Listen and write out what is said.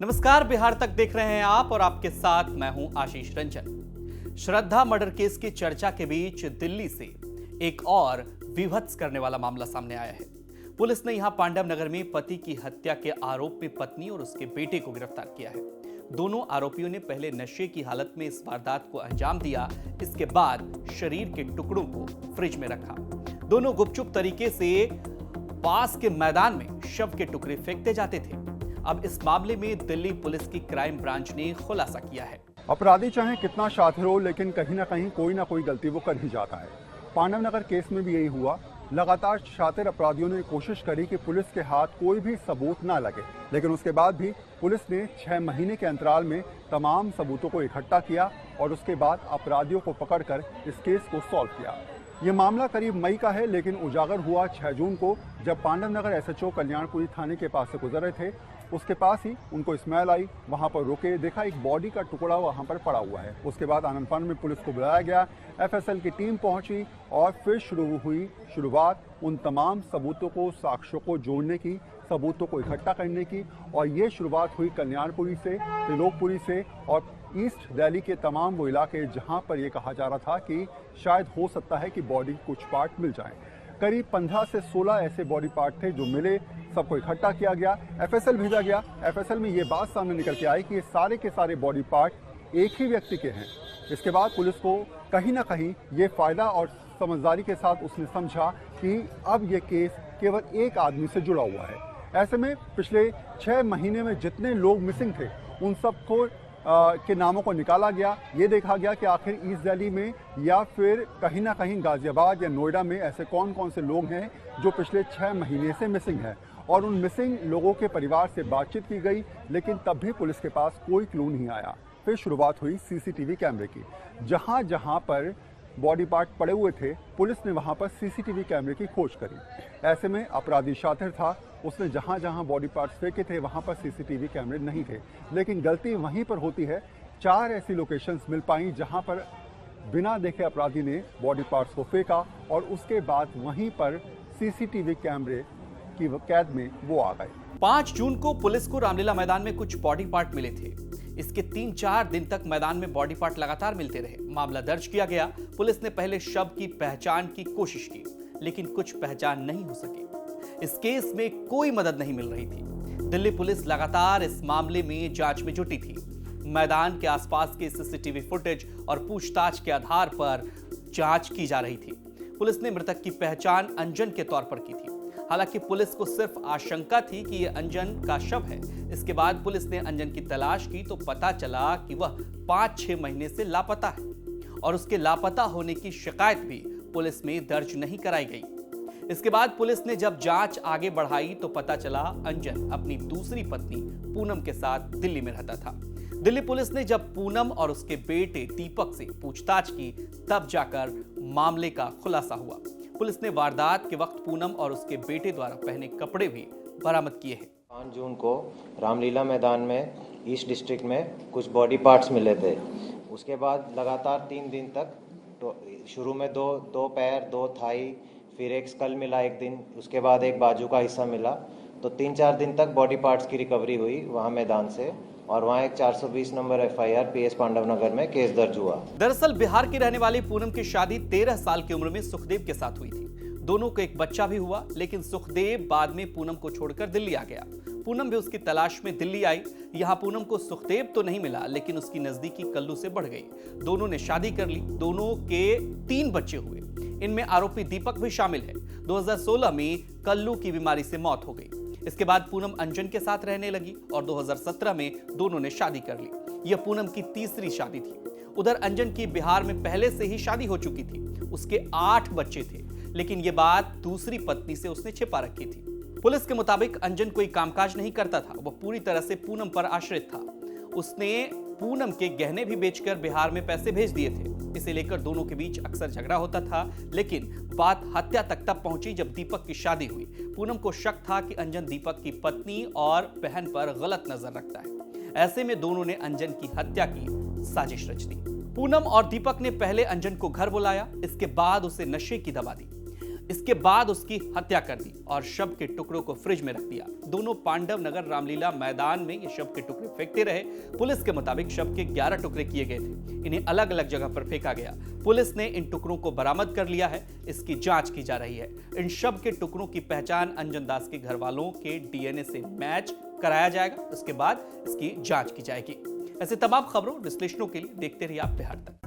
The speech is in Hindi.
नमस्कार, बिहार तक देख रहे हैं आप और आपके साथ मैं हूं आशीष रंजन। श्रद्धा मर्डर केस की चर्चा के बीच दिल्ली से एक और विभत्स करने वाला मामला सामने आया है। पुलिस ने यहां पांडव नगर में पति की हत्या के आरोप में पत्नी और उसके बेटे को गिरफ्तार किया है। दोनों आरोपियों ने पहले नशे की हालत में इस वारदात को अंजाम दिया, इसके बाद शरीर के टुकड़ों को फ्रिज में रखा। दोनों गुपचुप तरीके से पास के मैदान में शव के टुकड़े फेंकते जाते थे। अब इस मामले में दिल्ली पुलिस की क्राइम ब्रांच ने खुलासा किया है। अपराधी चाहे कितना शातिर हो, लेकिन कहीं ना कोई गलती वो कर ही जाता है। पांडव नगर केस में भी यही हुआ। लगातार शातिर अपराधियों ने कोशिश करी कि पुलिस के हाथ कोई भी सबूत ना लगे, लेकिन उसके बाद भी पुलिस ने 6 महीने के अंतराल में तमाम सबूतों को इकट्ठा किया और उसके बाद अपराधियों को पकड़कर इस केस को सॉल्व किया। ये मामला करीब मई का है, लेकिन उजागर हुआ 6 जून को, जब पांडव नगर एसएचओ कल्याणपुरी थाने के पास से गुजर रहे थे। उसके पास ही उनको स्मेल आई, वहां पर रुके, देखा एक बॉडी का टुकड़ा वहां पर पड़ा हुआ है। उसके बाद आनंदपान में पुलिस को बुलाया गया, एफएसएल की टीम पहुंची और फिर शुरुआत उन तमाम सबूतों को, साक्ष्यों को जोड़ने की, सबूतों को इकट्ठा करने की। और ये शुरुआत हुई कल्याणपुरी से, त्रिलोकपुरी से और ईस्ट दिल्ली के तमाम वो इलाके जहां पर ये कहा जा रहा था कि शायद हो सकता है कि बॉडी कुछ पार्ट मिल जाए। करीब 15 से 16 ऐसे बॉडी पार्ट थे जो मिले, सबको इकट्ठा किया गया, एफएसएल भेजा गया। एफएसएल में ये बात सामने निकल के आई कि ये सारे के सारे बॉडी पार्ट एक ही व्यक्ति के हैं। इसके बाद पुलिस को कहीं ना कहीं ये फायदा और समझदारी के साथ उसने समझा कि अब ये केस केवल एक आदमी से जुड़ा हुआ है। ऐसे में पिछले 6 महीने में जितने लोग मिसिंग थे उन सबको के नामों को निकाला गया। ये देखा गया कि आखिर ईस्ट दिल्ली में या फिर कहीं ना कहीं गाजियाबाद या नोएडा में ऐसे कौन कौन से लोग हैं जो पिछले 6 महीने से मिसिंग हैं। और उन मिसिंग लोगों के परिवार से बातचीत की गई, लेकिन तब भी पुलिस के पास कोई क्लू नहीं आया। फिर शुरुआत हुई सीसीटीवी कैमरे की। जहां जहां पर बॉडी पार्ट पड़े हुए थे, पुलिस ने वहां पर सीसीटीवी कैमरे की खोज करी। ऐसे में अपराधी शातिर था, उसने जहां जहां बॉडी पार्ट्स फेंके थे वहां पर सीसीटीवी कैमरे नहीं थे। लेकिन गलती वहीं पर होती है। 4 ऐसी लोकेशंस मिल पाई जहां पर बिना देखे अपराधी ने बॉडी पार्ट्स को फेंका और उसके बाद वहीं पर सीसीटीवी कैमरे की कैद में वो आ गए। 5 जून को पुलिस को रामलीला मैदान में कुछ बॉडी पार्ट मिले थे। इसके 3-4 दिन तक मैदान में बॉडी पार्ट लगातार मिलते रहे। मामला दर्ज किया गया। पुलिस ने पहले शव की पहचान की कोशिश की, लेकिन कुछ पहचान नहीं हो सकी। इस केस में कोई मदद नहीं मिल रही थी। दिल्ली पुलिस लगातार इस मामले में जांच में जुटी थी। मैदान के आसपास के सीसीटीवी फुटेज और पूछताछ के आधार पर जांच की जा रही थी। पुलिस ने मृतक की पहचान अंजन के तौर पर की थी। हालांकि पुलिस को सिर्फ आशंका थी कि यह अंजन का शव है। इसके बाद पुलिस ने अंजन की तलाश की तो पता चला कि वह 5-6 महीने से लापता है और उसके लापता होने की शिकायत भी पुलिस में दर्ज नहीं कराई गई। इसके बाद पुलिस ने जब जांच आगे बढ़ाई तो पता चला अंजन अपनी दूसरी पत्नी पूनम के साथ दिल्ली में रहता था। दिल्ली पुलिस ने जब पूनम और उसके बेटे दीपक से पूछताछ की, तब जाकर मामले का खुलासा हुआ। पुलिस ने वारदात के वक्त पूनम और उसके बेटे द्वारा पहने कपड़े भी बरामद किए हैं। 5 जून को रामलीला मैदान में ईस्ट डिस्ट्रिक्ट में कुछ बॉडी पार्ट्स मिले थे। उसके बाद लगातार 3 दिन तक, तो शुरू में दो पैर, 2 थाई, फिर एक स्कल मिला एक दिन, उसके बाद एक बाजू का हिस्सा मिला। तो 3-4 दिन तक बॉडी पार्ट्स की रिकवरी हुई वहाँ मैदान से, और वहाँ एक 420 नंबर एफआईआर पीएस पांडव नगर में केस दर्ज हुआ। दरअसल बिहार की रहने वाली पूनम की शादी 13 साल की उम्र में सुखदेव के साथ हुई थी। दोनों को एक बच्चा भी हुआ, लेकिन सुखदेव बाद में पूनम को छोड़कर दिल्ली आ गया। पूनम भी उसकी तलाश में दिल्ली आई। यहाँ पूनम को सुखदेव तो नहीं मिला, लेकिन उसकी नजदीकी कल्लू से बढ़ गई। दोनों ने शादी कर ली। दोनों के 3 बच्चे हुए। इनमें आरोपी दीपक भी शामिल है। 2016 में कल्लू की बीमारी से मौत हो गई। इसके बाद पूनम अंजन के साथ रहने लगी और 2017 में दोनों ने शादी कर ली। यह पूनम की तीसरी शादी थी। उधर अंजन की बिहार में पहले से ही शादी हो चुकी थी। उसके 8 बच्चे थे, लेकिन यह बात दूसरी पत्नी से उसने छिपा रखी थी। पुलिस के मुताबिक अंजन कोई कामकाज नहीं करता था। वह पूरी तरह से पूनम पर आश्रित था। उसने पूनम के गहने भी बेचकर बिहार में पैसे भेज दिए थे। इसे लेकर दोनों के बीच अक्सर झगड़ा होता था, लेकिन बात हत्या तक तब पहुंची जब दीपक की शादी हुई। पूनम को शक था कि अंजन दीपक की पत्नी और बहन पर गलत नजर रखता है। ऐसे में दोनों ने अंजन की हत्या की साजिश रच दी। पूनम और दीपक ने पहले अंजन को घर बुलाया, इसके बाद उसे नशे की दवा दी। इसके बाद उसकी हत्या कर दी और शव के टुकड़ों को फ्रिज में रख दिया। दोनों पांडव नगर रामलीला मैदान में ये शव के टुकड़े फेंकते रहे। पुलिस के मुताबिक शव के 11 टुकड़े किए गए थे। इन्हें अलग अलग जगह पर फेंका गया। पुलिस ने इन टुकड़ों को बरामद कर लिया है। इसकी जांच की जा रही है। इन शव के टुकड़ों की पहचान अंजन दास के घर वालों के डीएनए से मैच कराया जाएगा। उसके बाद इसकी जांच की जाएगी। ऐसे तमाम खबरों विश्लेषणों के लिए देखते रहिए आप बिहार तक।